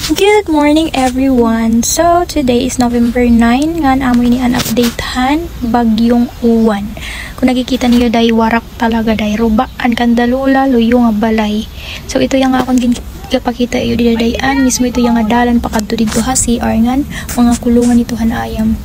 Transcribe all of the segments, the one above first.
Good morning everyone. So today is November 9 ngan amoy ni an updatehan bagyong uwan. Kung nakikita niyo day warak talaga day rubaan kandalula luyo nga balay. So ito yung akong ginapakita iyo didadayan mismo ito yung dalan pakadto didto ha CR ngan mga kulungan ito han ayam.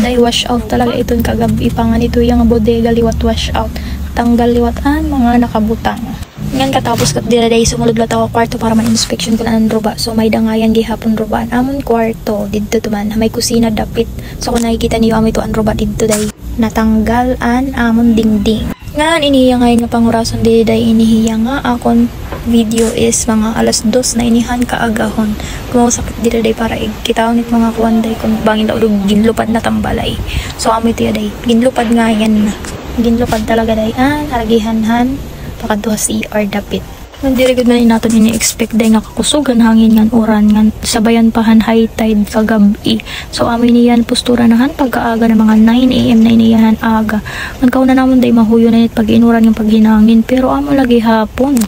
Day wash out talaga iton kagabi pangan ito yung bodega liwat wash out. Tanggal liwatan mga nakabutang. Ngan katapos kat dira day sumulod la tawo kwarto para man-inspection ko na ang ruba. So may dangayan gihapon rubaan amon kwarto didto tuman may kusina dapit. So kung nakikita niyo amoy to ang ruba didto day natanggal an amon dingding. Ngan iniya nga nga pangurason di day inihiya nga akon video is mga alas 2 na inihan kaagahon. Kumasakit dira day para ikitaw nit mga kuanday kung bangin daw ginlupad na tambalay. So amoy tiya day ginlupad nga yan na. Ginlupad talaga day haragihanhan pakadto CR dapit. Nandiri gud man naton ini-expect day nga kakusugan hangin ngan uran ngan sabayan pahan high tide kagabi. So amoy niyan postura nahan pagkaaga ng mga 9 AM na iniyahan aga. Man kauna namon day mahuyo na nit pag inuran yung paghinangin pero amo lagi hapon.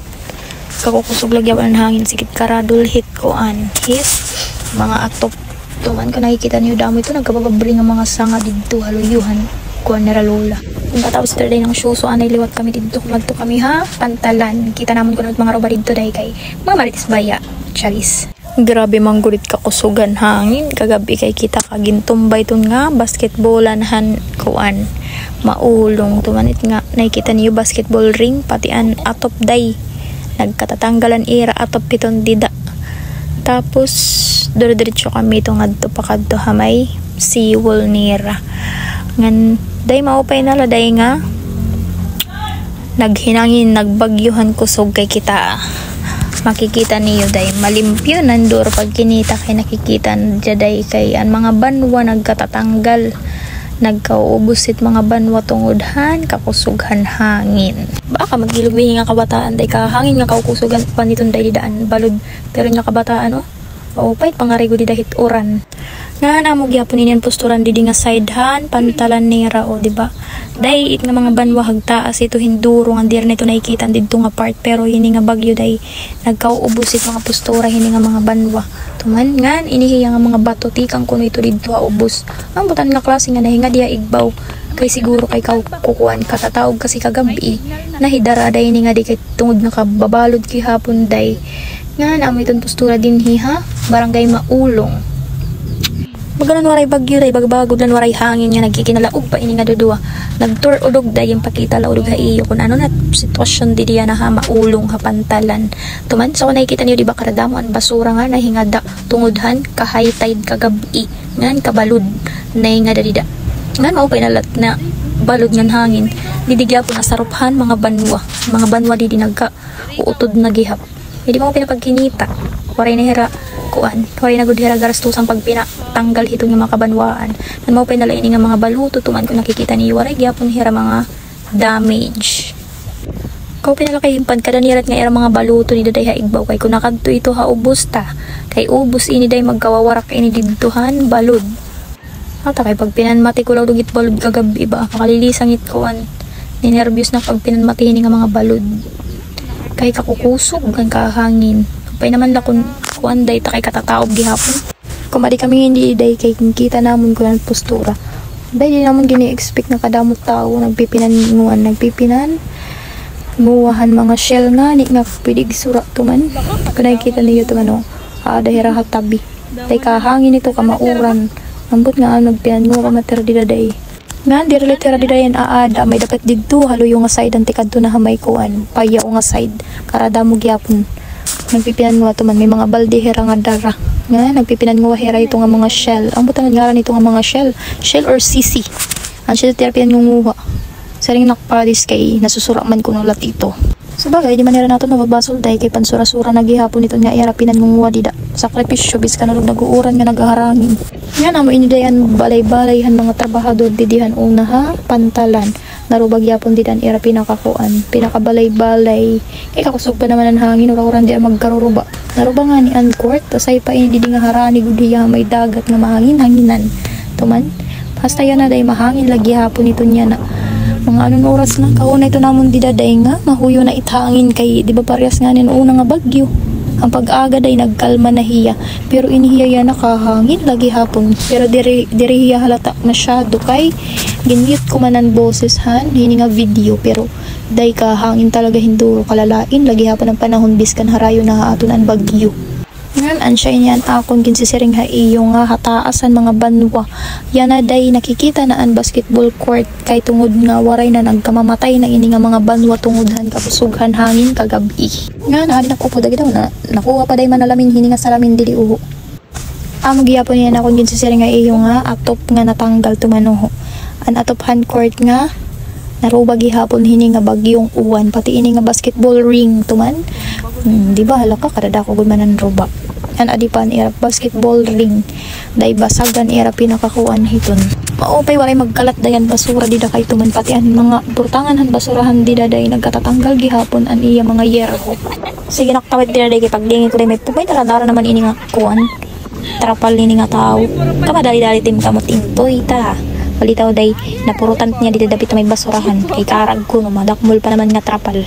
Kakukusog lagi ang hangin sikit karadul hit ko an hit mga atop tuman ka nakikita niyo damo ito nagkabababring ang mga sanga didto haluyuhan ko naralula. Kung katapos Saturday ng show, so anay liwat kami dito, kumadto kami ha, pantalan. Kita naman ko mga roba dito dahil kay mga marites baya, charis. Grabe manggulit kakusugan hangin, kagabi kay kita kagintumbay ton nga, basketballan han kuan, maulong, tumanit nga, nakikita niyo basketball ring, pati an atop day, nagkatatanggalan ira atop piton dida. Tapos, duro-diretso kami itong adto pakadto hamay, seawall nira. Ngan, day maupay na laday nga naghinangin nagbagyuhan kusog kay kita makikita niyo day malimpyo nanduro pag kinita kay nakikita day kay ang mga banwa nagkatatanggal nagkaubusit mga banwa tungudhan kakusughan hangin baka magilubing nga kabataan day kahangin nga kaukusugan paniton day didaan balod pero nga kabataan maupay pangarigo di dahit uran nga namo gyapon inian posturan didi nga sidehan pantalan nira o diba day it nga mga banwa hagtaas ito hinduro nga dir nito nakikita didto nga part pero hini nga bagyo day nagkauubusit mga postura hini nga mga banwa tuman ngan inihiya nga mga bato tikang kuno ito didto ubos ang butan nga klase nga nahinga diya igbaw kay siguro kay kukuan katataog kasi kagabi nahidara day ini nga di kay tungod nga kababalod kihapon day nga namo iton postura dinhi ha barangay Maulong. Magalan waray bagyo ray bagbagod lan waray hangin nga nagkikinalaog pa ini nga dudua nagtour udog day yung pakita la udog ha iyo kun ano na sitwasyon di diya na ha maulong ha pantalan tuman so nakikita niyo di ba karadamo an basura nga nahingada tungudhan ka high tide kagabi ngan kabalud nay nga dadida ngan maupay na lat na balud ngan hangin didigya po na saruphan mga banwa di nagka uutod na gihap hindi mo pinapagkinita waray na hira kuan waray na gudhira garastusang pagpinatanggal hitong yung mga kabanwaan nan mao pinalain nga mga baluto tuman ko nakikita ni waray gyapon hira mga damage ko pinalakay himpan kada nirat nga ira mga baluto ni daday ha igbaw kay kun nakadto ito ha ubos ta kay ubos ini day magkawawarak ini didtuhan balud ata kay pag pinanmati ko law dugit balud kagabi ba makalilisang it kuan ni nervyos na pag pinanmati ni nga mga balud kay kakukusog kan kahangin pay naman la kun kuanday ta kay katataob gihapon kumadi kami hindi day kay kita namon ko ang postura day di namon gini-expect na kadamot tao nagpipinan muwahan mga shell nga ni nga pidig sura tuman kung nakikita niyo tuman dahira hatabi day kahangin ito kamauran ambot nga nagpinan mo kamater di day nga di relatera di dayan aada may dapat didto haluyo nga side ang tikadto na hamay kuan payaw nga side karada mo gyapon nagpipinan nga tuman may mga balde hera nga dara nga nagpipinan nga hera ito nga mga shell ang butang ngaran ito nga mga shell or CC ang shell terapian nga nguha saring nakpalis kay nasusura man kuno lat ito so bagay di manera nato mababasol day kay pansura-sura nagihapon ito nga irapinan nga nguha dida sakripisyo bis kanang naguuran nga nagaharangin nga namo ini dayan balay-balayhan mga trabahador didihan una ha pantalan narubag yapon didan ira pinakakuan pinakabalay-balay kay kakusog pa naman ang hangin ura-uran di magkaruruba naruba nga ni Ancourt tasay pa ini didi nga harani gudiya may dagat nga mahangin-hanginan tuman basta yan na day mahangin lagi hapon ito niya na mga anong oras na kauna ito namon didaday nga mahuyo na itangin kay di ba parehas nga nin una nga bagyo Ang pag-aga day nagkalma na hiya, pero inihiya ya nakahangin lagi hapon. Pero diri hiya halata masyado kay ginmute ko manan boses han hini nga video, pero day kahangin talaga hinduro kalalain lagi hapon ang panahon biskan harayo na aton ang bagyo. Ngayon, ansya niyan akong ginsisiring ha iyo nga hataasan mga banwa. Yan na day nakikita na ang basketball court kay tungod nga waray na nagkamamatay na ini nga mga banwa tungodhan kapusughan hangin kagabi. Nga na ko po dagi daw na nakuha pa day manalamin hini nga salamin dili uho. Amo giyapon niyan akong ginsisiring ha iyo nga atop nga natanggal tumanoho. An atop hand court nga naruba gihapon hini nga bagyong uwan pati ini nga basketball ring tuman. Di ba halaka kada ko gud manan ruba. An adipan era basketball ring day basagan era pinakakuan hiton. Maupay walay magkalat dayan basura dida kay tuman pati an mga burtangan han basurahan dida day nagkatatanggal gihapon an iya mga yerho. Sige naktawid dida day kay pagdingi ko day may pupay taradara naman ini nga kuan. Trapal ini nga tao. Kamadali-dali tim kamot intoy ta. Palitaw day napurutan niya dito dapit may basurahan kay karag ko no madakmol pa naman nga trapal.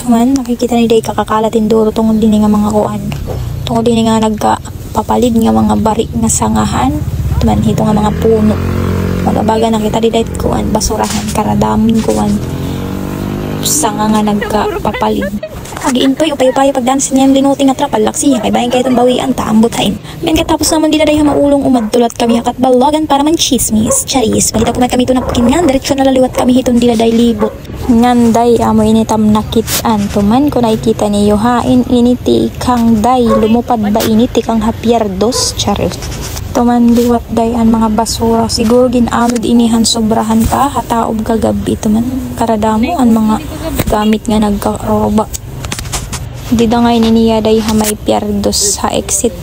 Tuman makikita ni day kakakalatin duro tungod din nga mga kuan. Tungod din nga nagpapalit nga mga bari nga sangahan. Tuman hito nga mga puno. Magabaga nakita di day kuan basurahan karadamin kuan sanga nga nagpapalit. Agiintoy upay-upay pagdance niya yung linuting nga trapal laksiya kay bayan kayo itong bawian ta ambot hain. Ben katapos naman di na dahi maulong umadtulat kami hakat balogan para man chismis charis. Balita kumat kami ito napkingan diretsyo nalaliwat kami hitong di na dahi libot. Nganday amo initam nakitaan tuman ko nakikita niyo hain initi kang day lumupad ba initi kang hapyerdos charis. Tuman liwat day ang mga basura siguro ginamid inihan sobrahan pa hataob kagabi tuman karadamo ang mga gamit nga nagkaroba. Dida nga iniya day hamay pierdos ha exit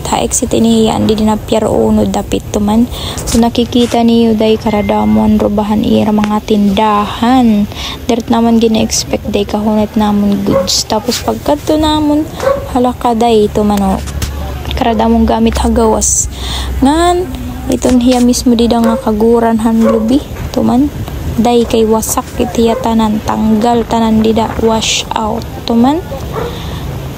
iniyan di na pier uno dapit tuman. So nakikita niyo day karadamon rubahan ira mga tindahan. Dirt naman gina-expect day kahunat namon goods. Tapos pagkadto namon halaka day tumano karadamong gamit hagawas. Ngan iton hiya mismo dida nga kaguran han lubi tuman. Day kay wasak itiya tanan tanggal tanan dida wash out tuman.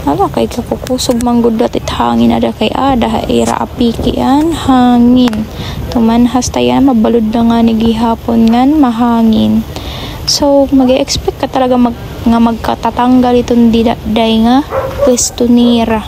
Hala kay kakukusog manggudot it hangin ada kay ada ira apikian hangin tuman hastaya mabalud na nga ni gihapon ngan mahangin. So magi-expect ka talaga nga magkatatanggal itong day nga pwesto nira.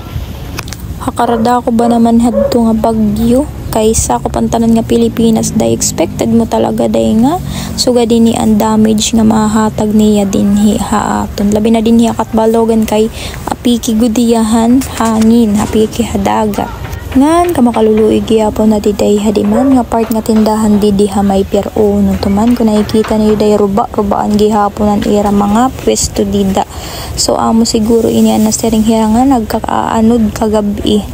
Hakarada ko ba naman hadto nga bagyo kaysa ko pantanan nga Pilipinas day expected mo talaga day nga suga dinhi ang damage nga mahatag niya dinhi haaton labi na dinhi akat balogan kay apiki gudiyahan hangin apiki hadagat ngan kamakaluluig gyapon na diday hadiman nga part nga tindahan didi hamay pier uno tuman kun nakikita niyo day rubaan gihapon ang ira mga pwesto dida. So amo siguro ini an nasering hirangan nagkakaanod kagabi.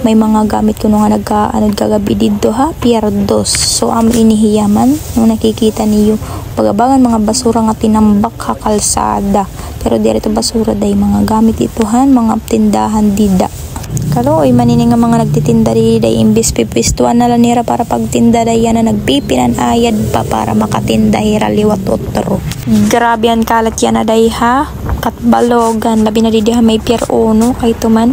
May mga gamit ko nga nagkaanod kagabi dito ha pierdos. So am inihiyaman nung nakikita niyo pagabangan mga basura nga tinambak ha kalsada. Pero dito basura day mga gamit ituhan mga tindahan dida. Kaloy manini nga mga nagtitinda day imbis pipistuan na lanira para pagtinda day yan na nagpipinan ayad pa para makatinda hira liwat otro. Grabe ang kalat yan na day ha katbalogan labi na didiha may pier uno kay tuman.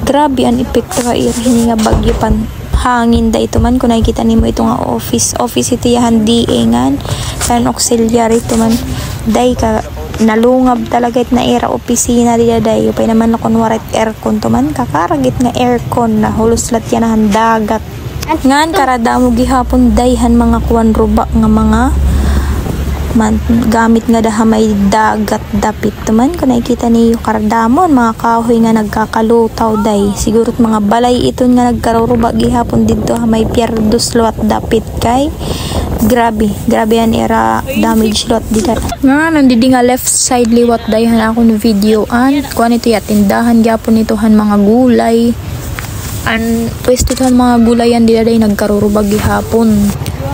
Grabe ang epekto ka hini nga bagyo pan hangin da ito man kung nakikita nimo ito nga office itiyahan diingan kan auxiliary ito man day ka nalungab talaga it na era opisina dida day upay naman na kunwarit aircon to man kakaragit nga aircon na huluslat yan na dagat ngan karada mo gihapon dayhan mga kuwan ruba nga mga gamit nga daha may dagat dapit tuman kung nakikita niyo karadamon mga kahoy nga nagkakalutaw day siguro mga balay iton nga nagkaruruba gihapon dito may pierdos lot dapit kay grabe yan era damage lot dito nga nandidi nga left side liwat dayhan ako no video an kuan ito ya tindahan gyapon itohan mga gulay an pwesto tan mga gulayan dito day nagkaruruba gihapon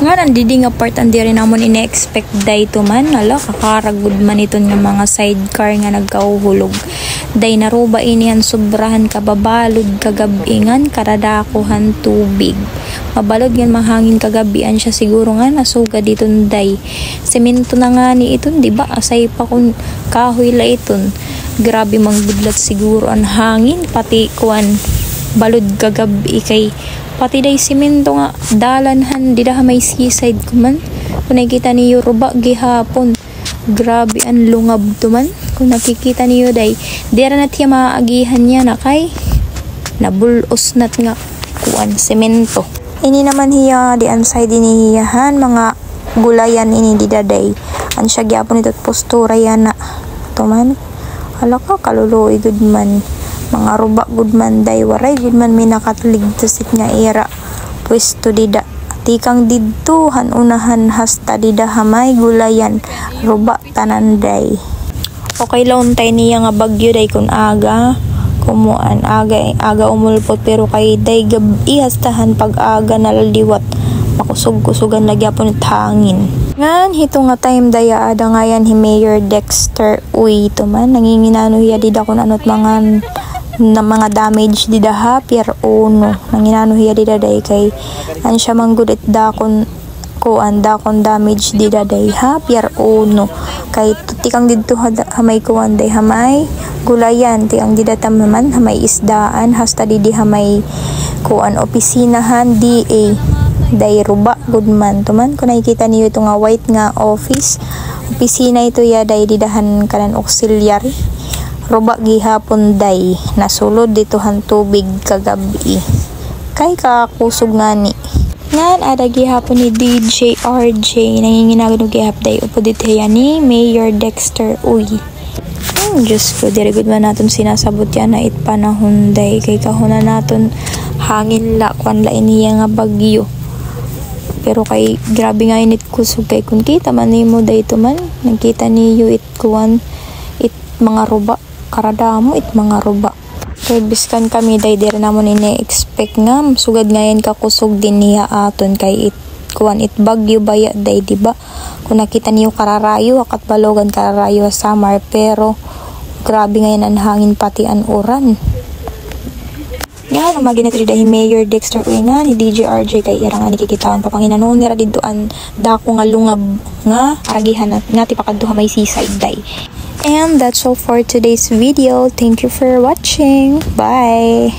nga nandidi nga part ang diri namon ine-expect day to man ala kakaragud man iton nga mga sidecar nga nagkauhulog day naruba inihan sobrahan kababalod kagabingan karadakuhan tubig mabalod yan mahangin kagabian siya siguro nga nasuga diton day semento na nga ni iton di ba asay pa kun kahoy la iton grabe manggudlat siguro ang hangin pati kuan balod kagabi kay pati day simento nga dalanhan di daha may seaside kuman kung nakikita niyo ruba gihapon grabe ang lungab tuman kung nakikita niyo day dira na tiya maagihan niya na kay nabulos nat nga kuan semento ini naman hiya di ansay dinihiyahan mga gulayan ini di daday an siya gyapon ito postura yan na tuman hala ka kaluluoy good man mga ruba good man day waray good man may nakatligtasit nga era pwesto dida tikang didto hanunahan hasta dida hamay gulayan ruba tanan day okay laon tay niya nga bagyo day kun aga kumuan aga umulpot pero kay day gabi hastahan pag aga nalaliwat makusog-kusugan nagyapon it hangin ngan hito nga time daya ada ngayan hi Mayor Dexter uy ito man nanginginano hiya dida kun anot mga damage dida ha pier uno nanginano hiya dida day kay an siya manggudit dakon kuan dakon damage dida day ha pier uno kay tikang didto hamay kuan day hamay gulayan tiang dida tamaman hamay isdaan hasta didi hamay kuan opisinahan DA day ruba good man tuman kung nakikita niyo ito nga white nga office opisina ito ya day didahan kanan auxiliary ruba gihapon day nasulod ditohan tubig kagabi kay kakusog nga ni ngan ada gihapon ni DJ RJ nanginginagod gihap day upo dito yan ni Mayor Dexter uy Diyos ko diri good man naton sinasabot yan na it panahon day kay kahuna naton hangin la kwan la iniya nga bagyo pero kay grabe nga init kusog kay kun kita man nimo dayto man nakita niyo it kuan it mga ruba karadamo it mga ruba kay biskan kami day dira namon ini-expect nga sugad ngayon ka kusog din niya aton kay it kuan it bagyo baya day diba kung nakita niyo kararayo akat balogan kararayo sa summer pero grabe ngayon ang hangin pati an uran nga maginatri dahil Mayor Dexter Uina ni DJ RJ kay irang ani kikitawan papanginano nira didtoan dako nga lungab nga aragihan nga ti pakadto may seaside day. And that's all for today's video. Thank you for watching. Bye.